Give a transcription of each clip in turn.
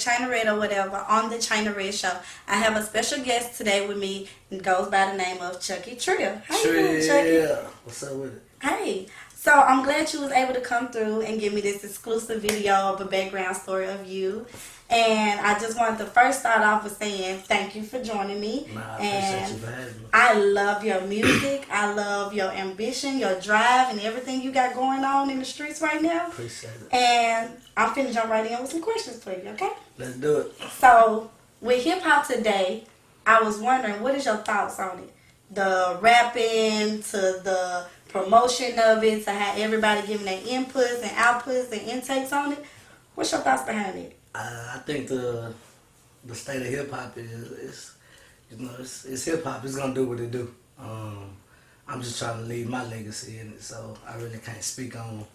as China Red or whatever on the China Red Show. I have a special guest today with me and goes by the name of Chucky Trill. How you doing, Chucky? What's up with it? Hey. So I'm glad you was able to come through and give me this exclusive video of a background story of you. And I just wanted to first start off with saying thank you for joining me. I appreciate you for having me. I love your music. I love your ambition, your drive, and everything you got going on in the streets right now. Appreciate it. And I'm finna jump right in with some questions for you, okay? Let's do it. So, with hip hop today, I was wondering, what is your thoughts on it? The rapping to the promotion of it, to how everybody giving their inputs and outputs and intakes on it. What's your thoughts behind it? I think the state of hip hop is it's hip hop. It's gonna do what it do. I'm just trying to leave my legacy in it, so I really can't speak on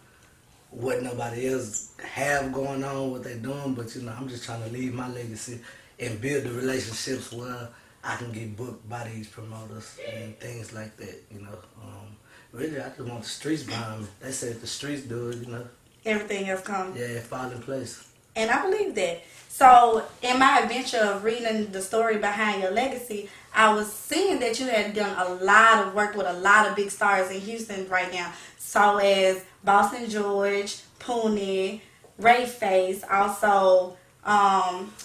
what nobody else have going on, what they doing. But I'm just trying to leave my legacy and build the relationships where I can get booked by these promoters and things like that. Really, I just want the streets behind me. They say if the streets do it, Everything else comes. yeah, it fall in place. And I believe that. So, in my adventure of reading the story behind your legacy, I was seeing that you had done a lot of work with a lot of big stars in Houston right now. So as Boston George, Poonie, Ray Face, also,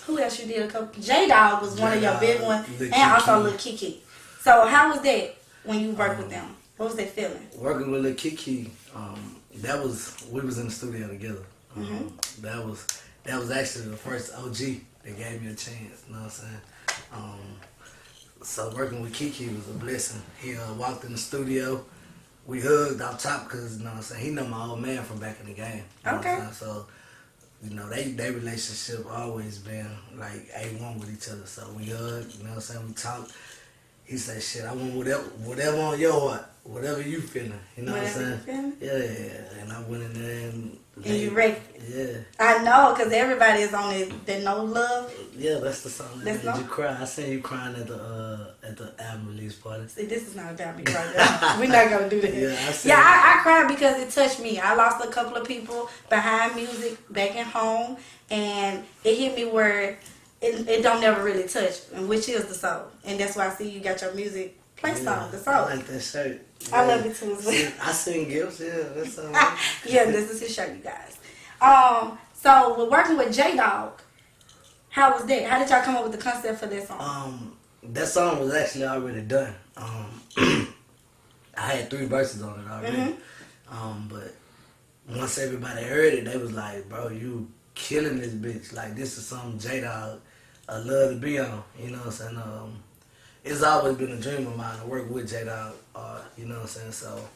who else you did a couple? J-Dog was one of your big ones, and also Lil Kiki. So how was that when you worked with them? What was that feeling? Working with Lil Kiki, we was in the studio together. That was actually the first OG that gave me a chance. You know what I'm saying? So working with Kiki was a blessing. He walked in the studio. We hugged out top because what I'm saying, he know my old man from back in the game. You know what I'm saying? So they relationship always been like A1 with each other. So we hugged. You know what I'm saying? We talked. He said, "Shit, I want whatever on your heart, whatever you feeling." You know what I'm saying? Yeah. And I went in there and you ready? Yeah. I know, because everybody is on it. That No Love. Yeah, that's the song that made you cry. I seen you crying at the album release party. See, this is not about me right now. We're not gonna do that. Yeah, I cried because it touched me. I lost a couple of people behind music back at home, and it hit me where it don't never really touch, and which is the soul. And that's why I see you got your music placed on the soul. I like that shirt. Yeah. I love it too as well. I sing gifts, yeah, that's all. Yeah, this is his shirt, you guys. So we're working with J-Dog. How was that? How did y'all come up with the concept for that song? That song was actually already done. I had 3 verses on it already. But once everybody heard it, they was like, "Bro, you killing this bitch. Like, this is something J-Dog love to be on." You know what I'm saying? It's always been a dream of mine to work with J-Dog. You know what I'm saying? So,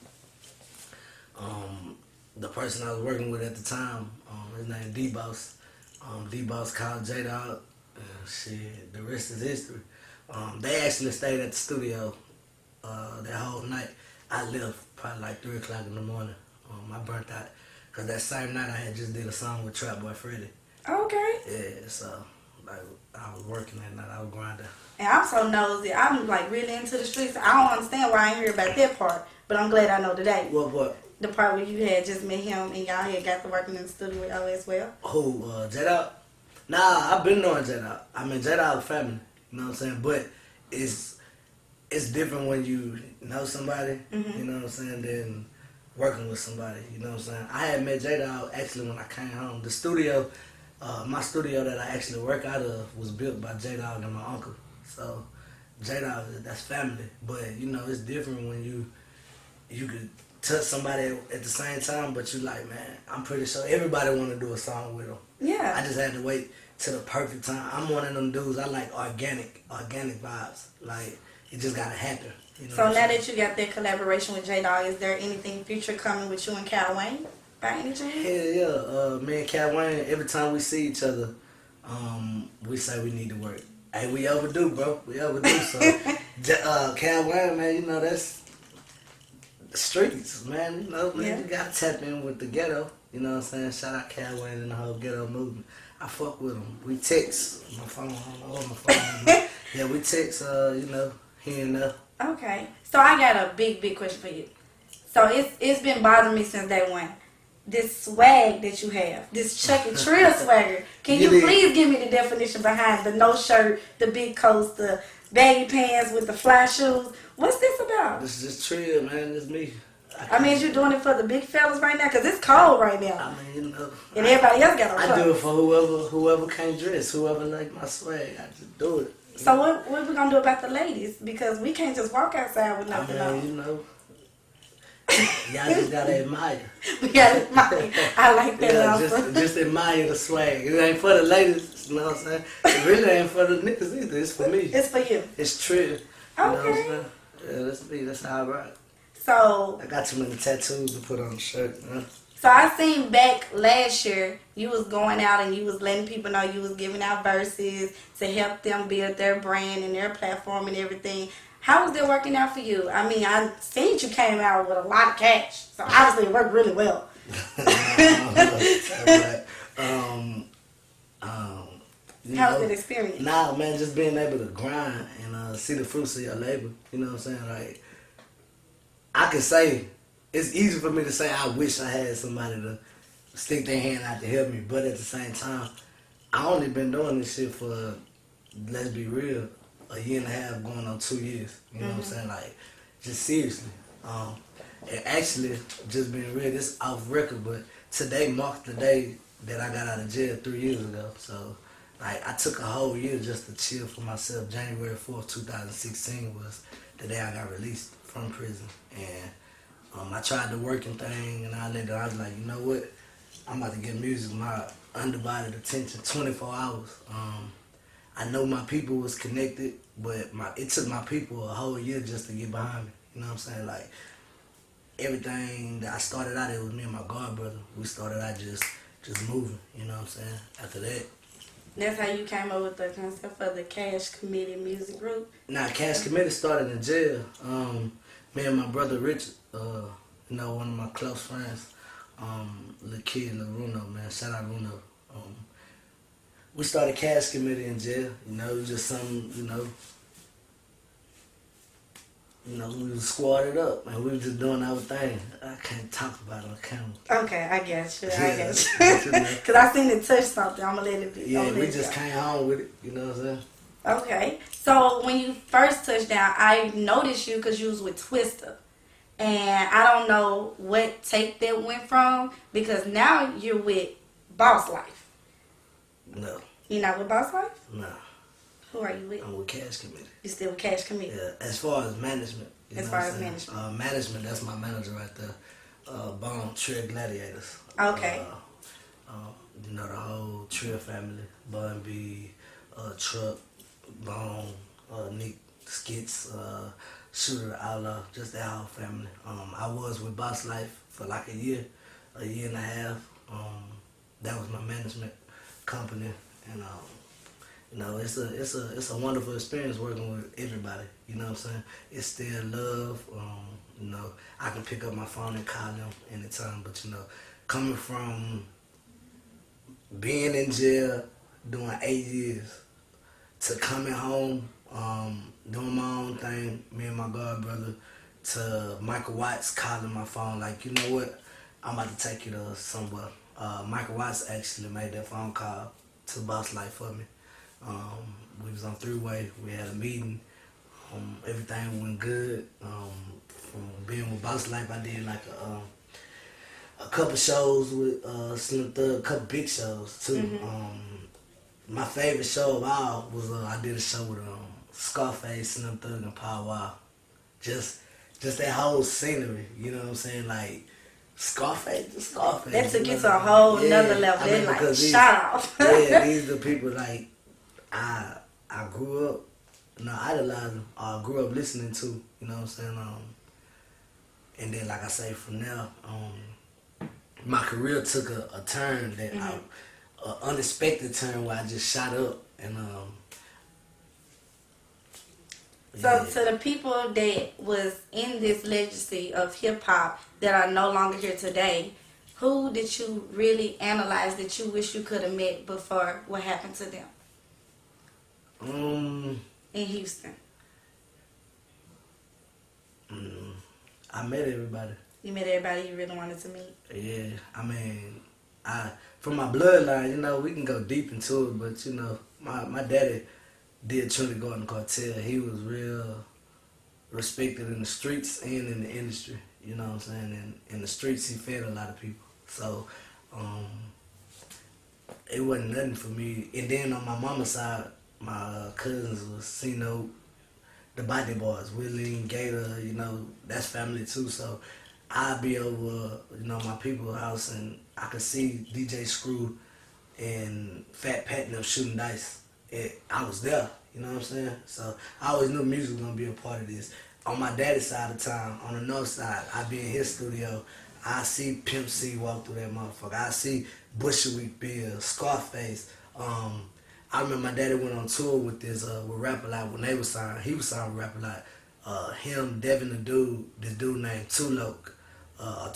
the person I was working with at the time, his name D-Boss. D-Boss called J-Dog. Shit, the rest is history. They actually stayed at the studio that whole night. I left probably like 3 o'clock in the morning. I burnt out. Because that same night I had just did a song with Trap Boy Freddy. Okay. Yeah, so like I was working that night. I was grinding. And I'm so nosy. I'm like really into the streets. I don't understand why I ain't hear about that part, but I'm glad I know today. What? The part where you had just met him and y'all had got to working in the studio with y'all as well. Who? J-Dog? Nah, I've been knowing J-Dog. I mean, J-Dog family. You know what I'm saying? But it's different when you know somebody. You know what I'm saying? Than working with somebody. You know what I'm saying? I had met J-Dog actually when I came home. The studio, my studio that I actually work out of was built by J-Dog and my uncle. So J-Dog, that's family. But it's different when you could touch somebody at the same time, but you like, man, I'm pretty sure everybody want to do a song with them. Yeah. I just had to wait till the perfect time. I'm one of them dudes. I like organic vibes. Like, it just gotta happen. So now that you got that collaboration with J-Dog, is there anything future coming with you and Cal Wayne by any chance? Hell yeah. Me and Cal Wayne, every time we see each other, we say we need to work. Hey, we overdue, bro. We overdue. So, Cal Wayne, man, that's the streets, man. You gotta tap in with the ghetto. You know what I'm saying? Shout out Cal Wayne and the whole ghetto movement. I fuck with them. We text. My phone, I don't know what my phone is. Yeah, we text, here and there. Okay. So I got a big question for you. So it's been bothering me since day one. this swag that you have, this Chucky Trill swagger. Can you please give me the definition behind the no shirt, the big coats, the baggy pants with the fly shoes? What's this about? This is just Trill, man. It's me. I mean, you're doing it for the big fellas right now because it's cold right now. I mean, you know. And everybody else got on I do it for whoever can't dress, whoever like my swag. I just do it. So what we gonna do about the ladies? Because we can't just walk outside with nothing on. You know. Y'all just gotta admire. We gotta admire. I like that. Yeah, just admire the swag. It ain't for the ladies, you know what I'm saying? It really ain't for the niggas either. It's for me. It's for you. It's Trill. You know what I'm saying? Yeah, that's me. That's how I rock. So I got too many tattoos to put on the shirt, man. So I seen back last year you was going out and you was letting people know you was giving out verses to help them build their brand and their platform and everything. How was that working out for you? I mean, I seen you came out with a lot of cash, so obviously it worked really well. How was that experience? Nah, man, just being able to grind and see the fruits of your labor. You know what I'm saying? Like, I can say, it's easy for me to say I wish I had somebody to stick their hand out to help me, but at the same time, I only been doing this shit for, let's be real, a year and a half going on 2 years. You know what I'm saying? Like, just seriously. And actually, just being real, this off record, but today marked the day that I got out of jail 3 years ago. So, like, I took a whole year just to chill for myself. January 4th, 2016 was the day I got released from prison. And I tried the working thing and all that. I was like, you know what? I'm about to give music my undivided attention, 24 hours. I know my people was connected, but it took my people a whole year just to get behind me. You know what I'm saying? Like, everything that I started out, it was me and my god brother. We started out just moving, you know what I'm saying? After that. That's how you came up with the concept for the Cash Committee music group? Nah, Cash Committee started in jail. Me and my brother Richard, you know, one of my close friends, little kid, little Runo, man, shout out Runo. We started Cash Committee in jail, you know, it was just something, you know, we was squatted up, and we was just doing our thing. I can't talk about it on camera. Okay, I get you. Because I seen it touch something. I'm going to let it be. Yeah, we just came home with it, you know what I'm saying? Okay. So when you first touched down, I noticed you because you was with Twista. And I don't know what tape that went from because now you're with Boss Life. No. You're not with Boss Life? No. Who are you with? I'm with Cash Committee. You still with Cash Committee? Yeah, as far as management. Management, that's my manager right there. Bone Trill Gladiators. Okay. You know, the whole Trill family. Bun B, Truck, Bone, Nick, Skits, Shooter the Outlaw, just that whole family. I was with Boss Life for like a year and a half. That was my management company, and you know, it's a wonderful experience working with everybody. You know what I'm saying? It's still love. You know, I can pick up my phone and call them anytime. But you know, coming from being in jail, doing 8 years, to coming home, doing my own thing, me and my god brother, to Michael Watts calling my phone like, you know what, I'm about to take you to somewhere. Michael Watts actually made that phone call to Boss Life for me. We was on three-way, we had a meeting, everything went good. From being with Boss Life, I did like a couple shows with Slim Thug, a couple big shows too. My favorite show of all was I did a show with Scarface, Slim Thug, and Pow Wow. Just that whole scenery, you know what I'm saying? Like, Scarface. That took you to a whole nother level. They're like, shout out. Yeah, these are the people like I grew up, idolizing, or I grew up listening to, you know what I'm saying? And then, like I say, from there, my career took a turn that an unexpected turn where I just shot up, and So to the people that was in this legacy of hip hop that are no longer here today, who did you really analyze that you wish you could have met before what happened to them? In Houston. I met everybody. You met everybody you really wanted to meet. Yeah, I mean, from my bloodline, you know, we can go deep into it, but you know, my daddy did Trinity Garden Cartel. He was real respected in the streets and in the industry. You know what I'm saying? And in the streets, he fed a lot of people. So it wasn't nothing for me. And then on my mama's side, my cousins was Sino, the Body Boys, Willie, Gator. You know, that's family too. So I'd be over, you know, my people's house, and I could see DJ Screw and Fat Pat and them shooting dice. I was there, you know what I'm saying? So I always knew music was gonna be a part of this. On my daddy's side of town, on the north side, I be in his studio. I see Pimp C walk through that motherfucker. I see Bushwick Bill, Scarface. I remember my daddy went on tour with with Rap A Lot when they was signed. He was signed with Rap A Lot. Him, Devin, this dude named Tulo. I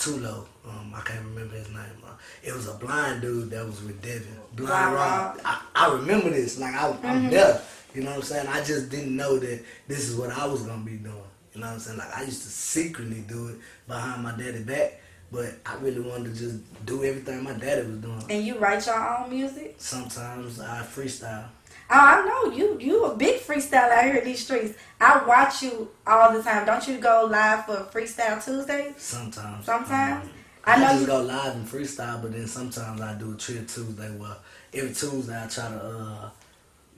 can't remember his name. It was a blind dude that was with Devin. Blind Rob. I remember this. Like, I'm there. You know what I'm saying? I just didn't know that this is what I was going to be doing. You know what I'm saying? Like, I used to secretly do it behind my daddy's back, but I really wanted to just do everything my daddy was doing. And you write your own music? Sometimes I freestyle. Oh, I know. You a big freestyler out here in these streets. I watch you all the time. Don't you go live for Freestyle Tuesdays? Sometimes. I know just go live and freestyle, but then sometimes I do a Trill Tuesday where every Tuesday I try to,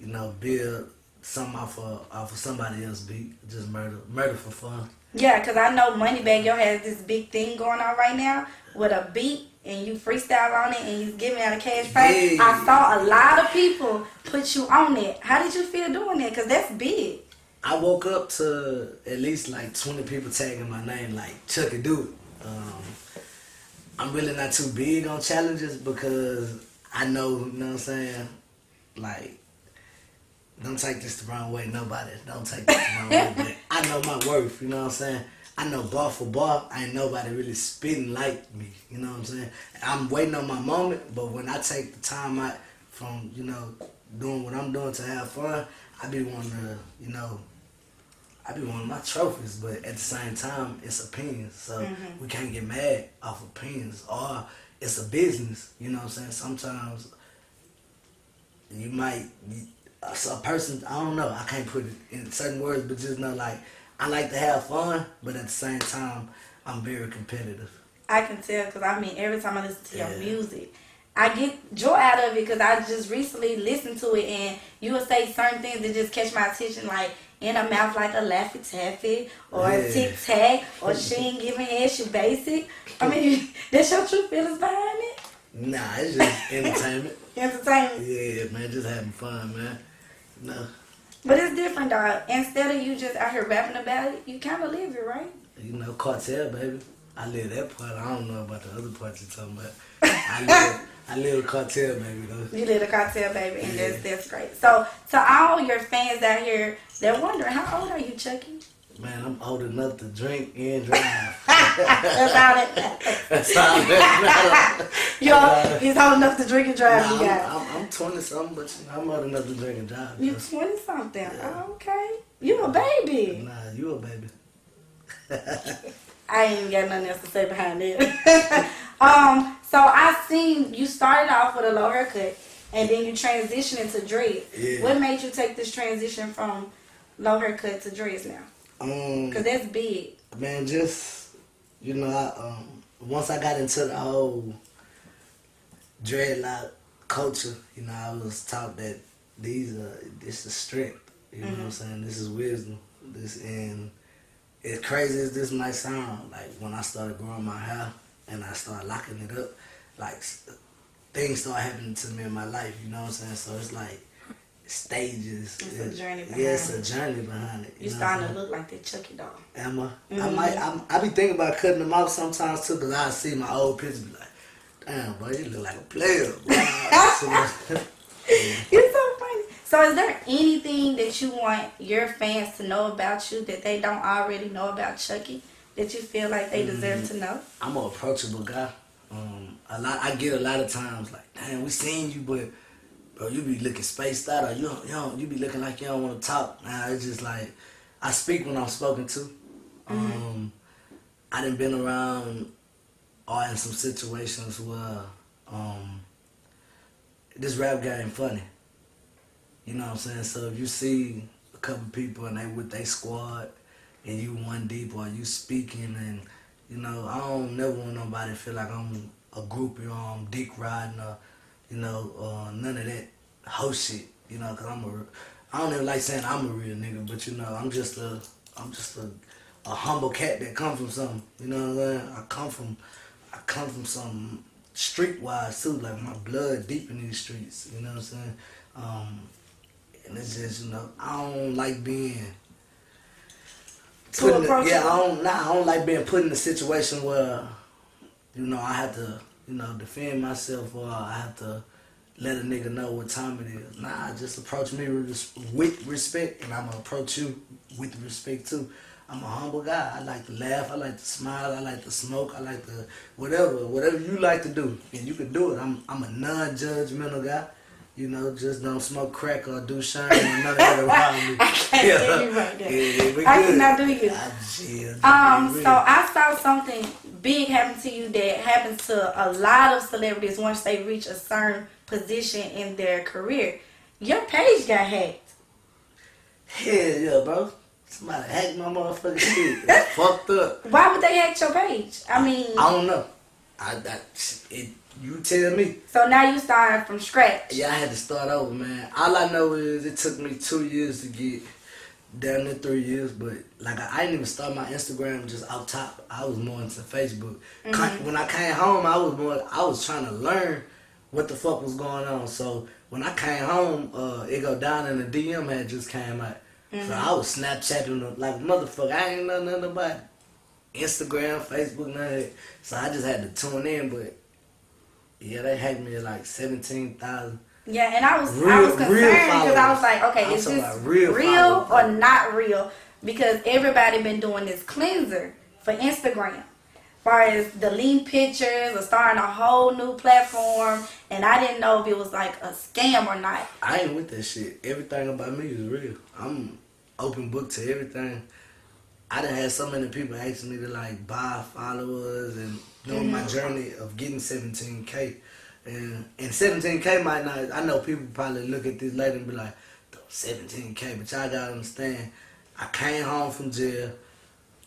you know, build something off of somebody else's beat. Just murder for fun. Yeah, because I know Moneybag Yo has this big thing going on right now with a beat, and you freestyle on it, and he's giving out a cash prize. Yeah. I saw a lot of people put you on it. How did you feel doing that? Because that's big. I woke up to at least like 20 people tagging my name like, Chucky, do it. I'm really not too big on challenges because I know, you know what I'm saying? Like, don't take this the wrong way, nobody. Don't take this the wrong way. But I know my worth, you know what I'm saying? I know bar for bar, ain't nobody really spitting like me, you know what I'm saying? I'm waiting on my moment, but when I take the time out from, you know, doing what I'm doing to have fun, I be wanting to, you know, I be wanting my trophies, but at the same time, it's opinions. So we can't get mad off opinions, or it's a business, you know what I'm saying? Sometimes you might, a person, I don't know, I can't put it in certain words, but just know, like, I like to have fun, but at the same time, I'm very competitive. I can tell because, I mean, every time I listen to your music, I get joy out of it because I just recently listened to it, and you will say certain things that just catch my attention, like in her mouth like a Laffy Taffy or a Tic Tac, or she ain't giving head, she basic. I mean, that's your true feelings behind it? Nah, it's just entertainment. Entertainment? Yeah, man, just having fun, man. No. But it's different, dog. Instead of you just out here rapping about it, you kind of live it, right? You know, cartel, baby. I live that part. I don't know about the other parts you're talking about. I live a cartel, baby, though. You live a cartel, baby, and that's great. So, to all your fans out here, they're wondering, how old are you, Chucky? Man, I'm old enough to drink and drive. That's all that. That's all that. He's old enough to drink and drive. Nah, you got. I'm 20-something, but I'm old enough to drink and drive. You 20-something. Yeah. Oh, okay. You a baby. Nah, you a baby. I ain't even got nothing else to say behind it. So I seen you started off with a low haircut, and then you transitioned into dreads. Yeah. What made you take this transition from low haircut to dreads now? Cause that's big. Man, just, you know, once I got into the whole dreadlock culture, you know, I was taught that this is strength. You know what I'm saying? This is wisdom. And as crazy as this might sound, like when I started growing my hair and I started locking it up, like things started happening to me in my life. You know what I'm saying? So it's like stages. It's a journey behind it. Yeah, it's a journey behind it. You starting to look like that Chucky doll. Am I? I be thinking about cutting them off sometimes too, because I see my old pictures be like, damn, boy, you look like a player. You're so funny. So is there anything that you want your fans to know about you that they don't already know about Chucky, that you feel like they deserve to know? I'm an approachable guy. I get a lot of times like, damn, we seen you, but bro, you be looking spaced out, or you be looking like you don't want to talk. Nah, it's just like I speak when I'm spoken to. I done been around or in some situations where this rap game funny. You know what I'm saying? So if you see a couple people and they with their squad and you one deep or you speaking and, you know, I don't never want nobody to feel like I'm a groupie or I'm dick riding or, you know, none of that hoe shit. You know, cause I don't even like saying I'm a real nigga, but you know, I'm just a humble cat that come from something. You know what I'm saying? I come from something streetwise too, like my blood deep in these streets. You know what I'm saying? And it's just, you know, I don't like being put in I don't like being put in a situation where, you know, I have to, you know, defend myself or I have to let a nigga know what time it is. Nah, just approach me with respect, and I'm gonna approach you with respect too. I'm a humble guy. I like to laugh. I like to smile. I like to smoke. I like to whatever you like to do, and you can do it. I'm a non-judgmental guy. You know, just don't smoke crack or do shine or none of that around me. I can't do you right there. Yeah, I cannot do you. So I saw something big happen to you that happens to a lot of celebrities once they reach a certain position in their career. Your page got hacked. Hell yeah, bro. Somebody hacked my motherfucking shit. It's fucked up. Why would they hack your page? I mean, I don't know. You tell me. So now you starting from scratch. Yeah, I had to start over, man. All I know is it took me 2 years to get down to 3 years, but like I didn't even start my Instagram just out top. I was more into Facebook. Mm-hmm. When I came home, I was trying to learn what the fuck was going on. So when I came home, it go down and the DM had just came out. Mm-hmm. So I was Snapchatting like a motherfucker. I ain't know nothing about Instagram, Facebook, none of that. So I just had to tune in, but yeah, they hacked me at like 17,000. Yeah, and I was concerned because I was like, okay, is this real or not real? Because everybody been doing this cleanser for Instagram, as far as deleting pictures or starting a whole new platform, and I didn't know if it was like a scam or not. I ain't with that shit. Everything about me is real. I'm open book to everything. I done had so many people asking me to like buy followers and doing my journey of getting 17K. And 17K might not, I know people probably look at this later and be like, 17K, but y'all gotta understand, I came home from jail,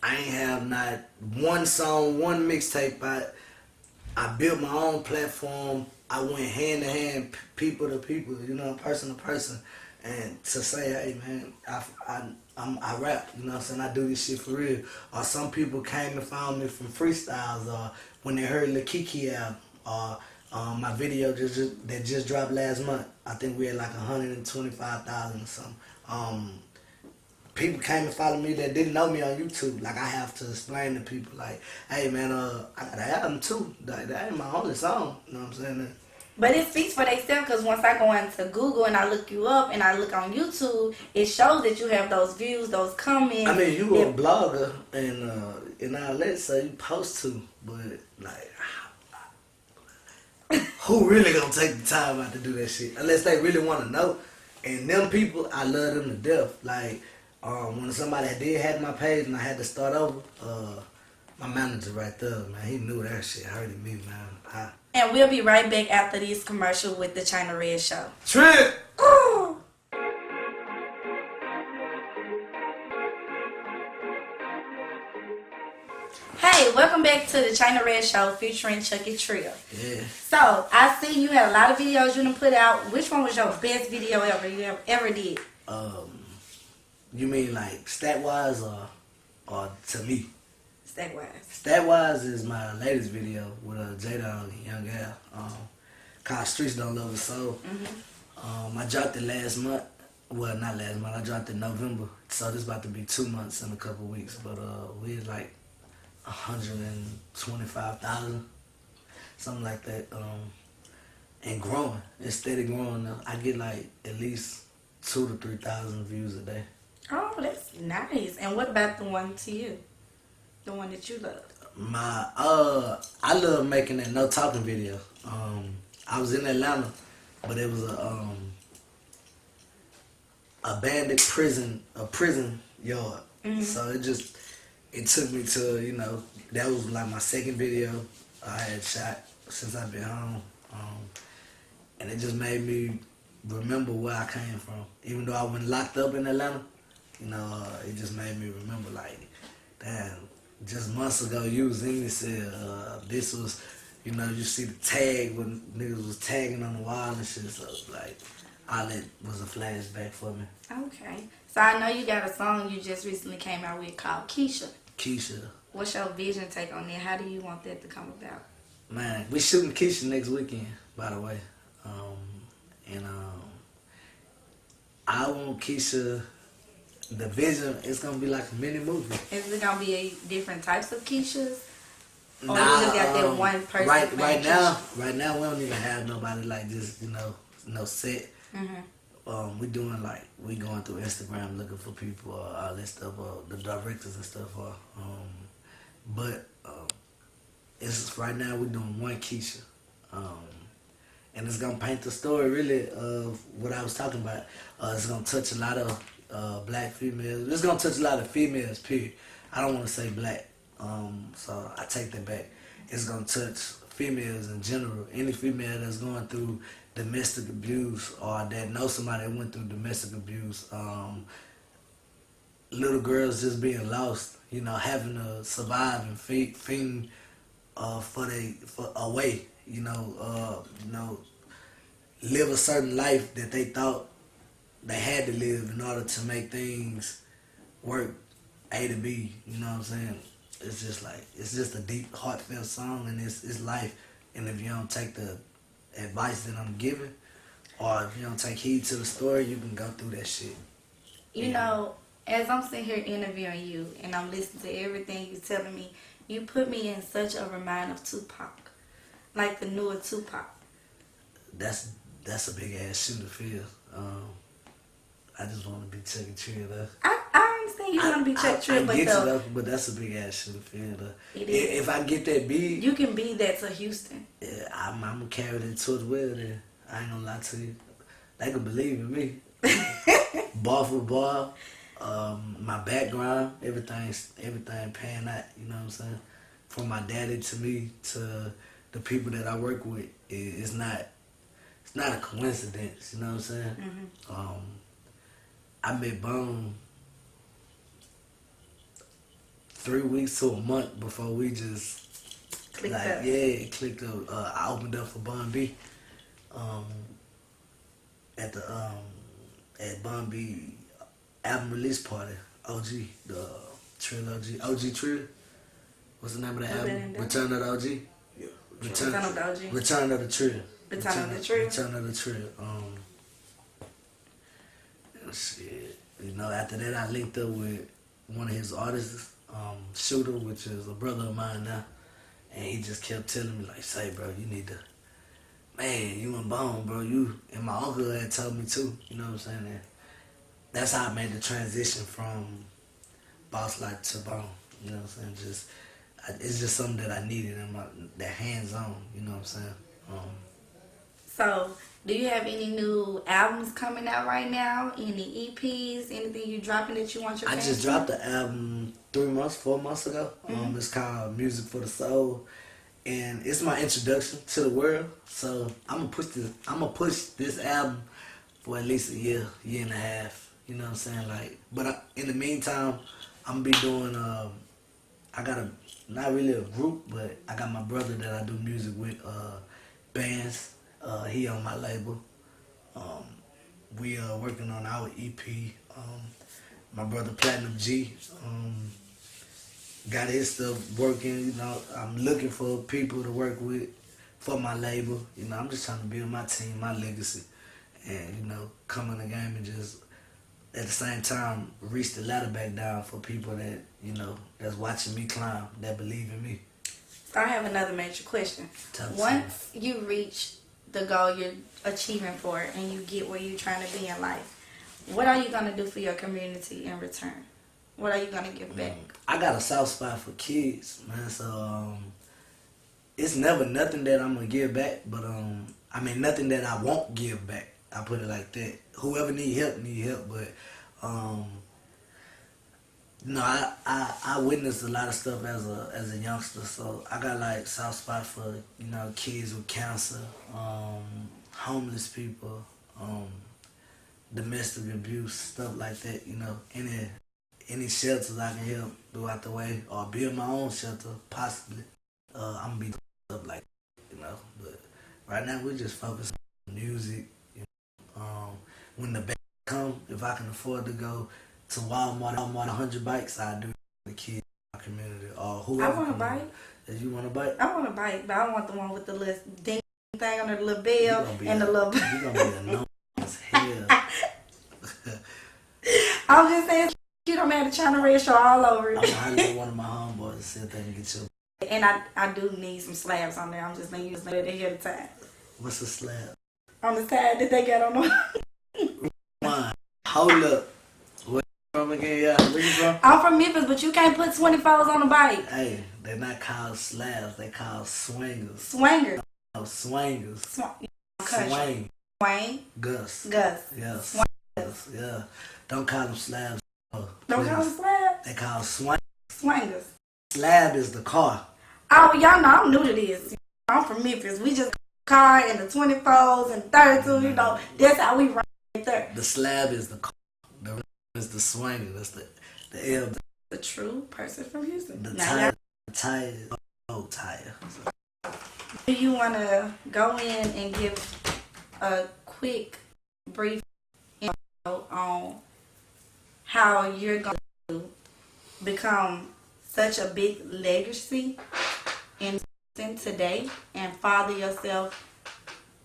I ain't have not one song, one mixtape out. I built my own platform, I went hand to hand, people to people, you know, person to person. And to say, hey man, I rap, you know what I'm saying, I do this shit for real. Or some people came and found me from freestyles, or when they heard Lil Kiki album, or my video that just dropped last month. I think we had like 125,000 or something. People came and followed me that didn't know me on YouTube. Like I have to explain to people like, hey man, I got an album too. That ain't my only song, you know what I'm saying? But it speaks for themselves because once I go into Google and I look you up and I look on YouTube, it shows that you have those views, those comments. I mean, you a blogger and all that, so you post to, but like, who really gonna take the time out to do that shit? Unless they really want to know. And them people, I love them to death. Like, when somebody did have my page and I had to start over, my manager right there, man, he knew that shit hurted me, man. And we'll be right back after this commercial with the China Red Show. Trip! Ooh. Hey, welcome back to the China Red Show featuring Chucky Trill. Yeah. So, I see you had a lot of videos you done put out. Which one was your best video ever did? You mean like stat-wise or to me? Stat-wise. Stat-wise is my latest video with Jada and Young Al. Called Streets Don't Love Us Soul. Mm-hmm. I dropped it last month. Well, not last month. I dropped it in November. So this about to be 2 months in a couple weeks. But we had like 125,000, something like that. And growing. It's steady growing now. I get like at least 2,000 to 3,000 views a day. Oh, that's nice. And what about the one to you? The one that you love? I love making that no talking video. I was in Atlanta, but it was a abandoned prison yard. Mm-hmm. So it took me to, that was like my second video I had shot since I've been home. And it just made me remember where I came from. Even though I went locked up in Atlanta, it just made me remember, like, damn, just months ago you was in this this was, you see the tag when niggas was tagging on the wall and shit, so like, all that was a flashback for me. Okay. So I know you got a song you just recently came out with called Keisha. Keisha. What's your vision take on that? How do you want that to come about? Man, we shooting Keisha next weekend, by the way. I want Keisha, the vision, it's going to be like a mini movie. Is it going to be different types of Keishas? Or Nah, you just got that one person? Right now, we don't even have nobody like this, no set. Mm-hmm. We going through Instagram looking for people, all that stuff, the directors and stuff. But it's right now we're doing one Keisha. And it's gonna paint the story really of what I was talking about. It's gonna touch a lot of black females. It's gonna touch a lot of females, period. I don't want to say black, so I take that back. It's gonna touch females in general. Any female that's going through domestic abuse or that knows somebody that went through domestic abuse. Little girls just being lost, having to survive and fiend for a way. Live a certain life that they thought they had to live in order to make things work, A to B, you know what I'm saying? It's just a deep, heartfelt song, and it's life. And if you don't take the advice that I'm giving, or if you don't take heed to the story, you can go through that shit. As I'm sitting here interviewing you, and I'm listening to everything you're telling me, you put me in such a remind of Tupac. Like the newer Tupac. That's a big ass shoe to feel. I just want to be Chucky Trill though. I understand you want to be Chucky Trill, but that's a big ass shoe to feel though. It if I get that big, you can be that to Houston. Yeah, I'm gonna carry that to the well. Then I ain't gonna lie to you. They can believe in me. Bar for bar, my background, everything panning out. You know what I'm saying? From my daddy to me to the people that I work with, it's not a coincidence, you know what I'm saying? Mm-hmm. I met Bone 3 weeks to a month before we just clicked up. Yeah, it clicked up. I opened up for Bun B at Bun B album release party. OG, the Trill OG Trill. What's the name of the album? Return of the OG. Yeah. Return of the OG. Return of the Trill. Return of the Trill. Return of the Trill. Shit. After that I linked up with one of his artists, Shooter, which is a brother of mine now. And he just kept telling me, like, say, bro, you need to, man, you and Bone, bro, and my uncle had told me too, you know what I'm saying? And that's how I made the transition from Boss Life to Bone, you know what I'm saying? It's just something that I needed that hands-on, you know what I'm saying? So, do you have any new albums coming out right now? Any EPs? Anything you dropping that you want your fans I just dropped the album 4 months ago. Mm-hmm. It's called Music for the Soul. And it's my introduction to the world. So I'm gonna push this album for at least a year and a half. You know what I'm saying? But in the meantime, I'm gonna be doing I got not really a group, but I got my brother that I do music with, bands. He on my label. We are working on our EP. My brother Platinum G got his stuff working. I'm looking for people to work with for my label. I'm just trying to build my team, my legacy, and come in the game and just at the same time reach the ladder back down for people that that's watching me climb, that believe in me. So I have another major question. Once you reach the goal you're achieving for and you get where you're trying to be in life, what are you going to do for your community in return? What are you going to give back? I got a soft spot for kids, man, so it's never nothing that I'm going to give back, but nothing that I won't give back. I put it like that. Whoever need help, but No, I witnessed a lot of stuff as a youngster, so I got like soft spot for kids with cancer, homeless people, domestic abuse, stuff like that. Any shelters I can help throughout the way, or build my own shelter possibly. I'm gonna be up like but right now we're just focused on music. When the band come, if I can afford to go to Walmart 100 bikes, I do the kids in my community or whoever. I want a bike. If you want a bike? I want a bike, but I want the one with the little ding thing on the little bell and the little. You're gonna be annoying as hell. I'm just saying, you don't have to China red show all over it. I'm gonna holler one of my homeboys and see if they can get you. And I do need some slabs on there. I'm just gonna use that ahead of time. What's a slab? On the side that they got on the. Hold up. Where you from again? Yeah, where you from? I'm from Memphis, but you can't put 24s on a bike. Hey, they're not called slabs. They called swingers. Swingers. No, swingers. Swing. Swing. Gus. Yeah. Swingers. Yeah. Don't call them slabs. Don't call them slabs? They call swingers. Swingers. Slab is the car. Oh, y'all know I'm new to this. I'm from Memphis. We just car and the 24s and 32, that's how we run right there. The slab is the car. The rim is the swinger. That's the L. The true person from Houston. The now, tire is old tire. Do you want to go in and give a quick, brief info on how you're going to become such a big legacy in today and father yourself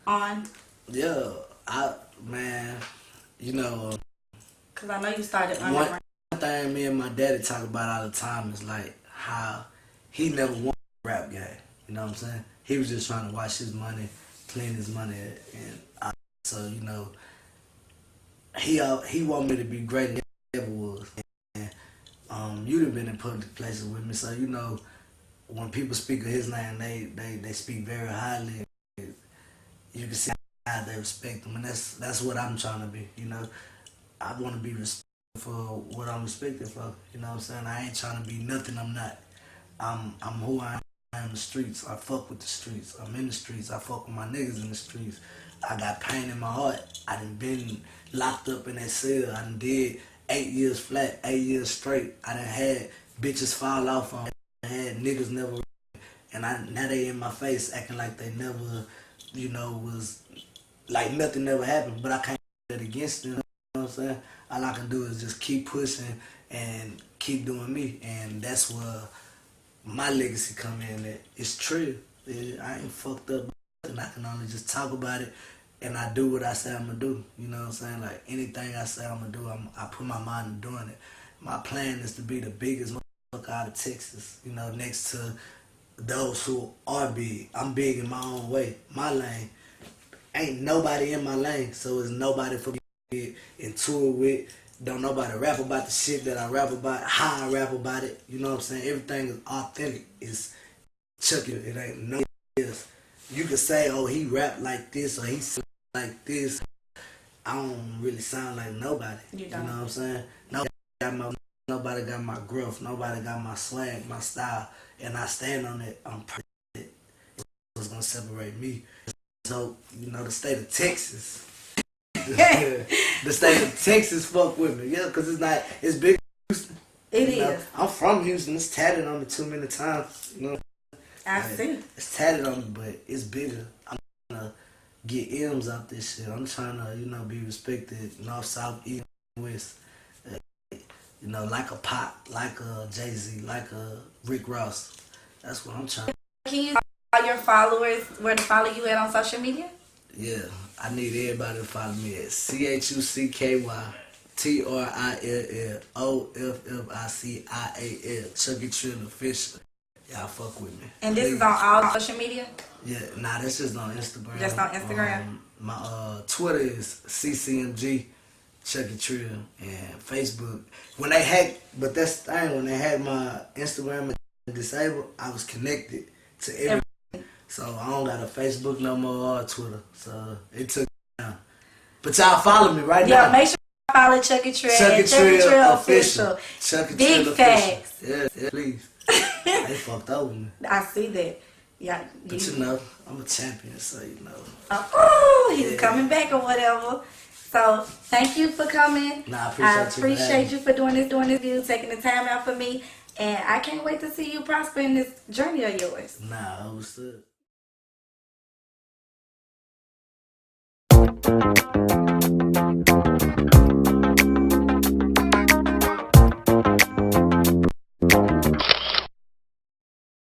on? Yeah, man, because I know you started one thing me and my daddy talk about all the time is like how he never won a rap game. You know what I'm saying? He was just trying to watch his money, clean his money, and so he want me to be greater than he ever was. And you done been in public places with me, so when people speak of his name, they speak very highly. You can see how they respect him, and that's what I'm trying to be. I want to be respected for what I'm respected for. You know what I'm saying? I ain't trying to be nothing I'm not. I'm who I am in the streets. I fuck with the streets. I'm in the streets. I fuck with my niggas in the streets. I got pain in my heart. I done been locked up in that cell. I done did 8 years flat, 8 years straight. I done had bitches fall off on me. I had niggas never, and now they in my face acting like they never, was like nothing never happened. But I can't do that against them. You know what I'm saying? All I can do is just keep pushing and keep doing me, and that's where my legacy come in. That it's true. I ain't fucked up, and I can only just talk about it. And I do what I say I'm gonna do. You know what I'm saying? Like anything I say I'm gonna do, I put my mind to doing it. My plan is to be the biggest motherfucker out of Texas. Next to those who are big. I'm big in my own way, my lane. Ain't nobody in my lane, so it's nobody for me to get into it with. Don't nobody rap about the shit that I rap about, how I rap about it. You know what I'm saying? Everything is authentic. It's Chucky. It ain't no else. You could say, oh, he rap like this or he like this. I don't really sound like nobody. You know what I'm saying? Nobody got my growth. Nobody got my swag, my style. And I stand on it. I'm proud of it. It's what's going to separate me. So, the state of Texas. The state of Texas fuck with me. Yeah, because it's big Houston. It is. I'm from Houston. It's tatted on me too many times. I see. It's tatted on me, but it's bigger. I'm trying to get M's out this shit. I'm trying to, be respected north, south, east, west. Like a Pop, like a Jay-Z, like a Rick Ross. That's what I'm trying to. Can you tell your followers where to follow you at on social media? Yeah, I need everybody to follow me at ChuckyTrillOFFICIAL. Chucky Trill Official. Y'all fuck with me. And this is on all social media? Yeah, that's just on Instagram. Just on Instagram? My Twitter is CCMG Chucky Trill, and Facebook. When they hacked, but that's the thing, when they had my Instagram disabled, I was connected to everything. So I don't got a Facebook no more or Twitter. So it took time. But y'all follow me right now. Yeah, make sure Follow Chucky Trill Chucky at Chucky Trill Trill official. Official. Chucky Big Trill facts. official. Yeah, please. They fucked over me. I see that. Yeah. But you know, I'm a champion, so you know. Oh, he's Yeah. coming back or whatever. So thank you for coming. Nah, I I appreciate you for doing this view, taking the time out for me. And I can't wait to see you prosper in this journey of yours. Nah, I understood.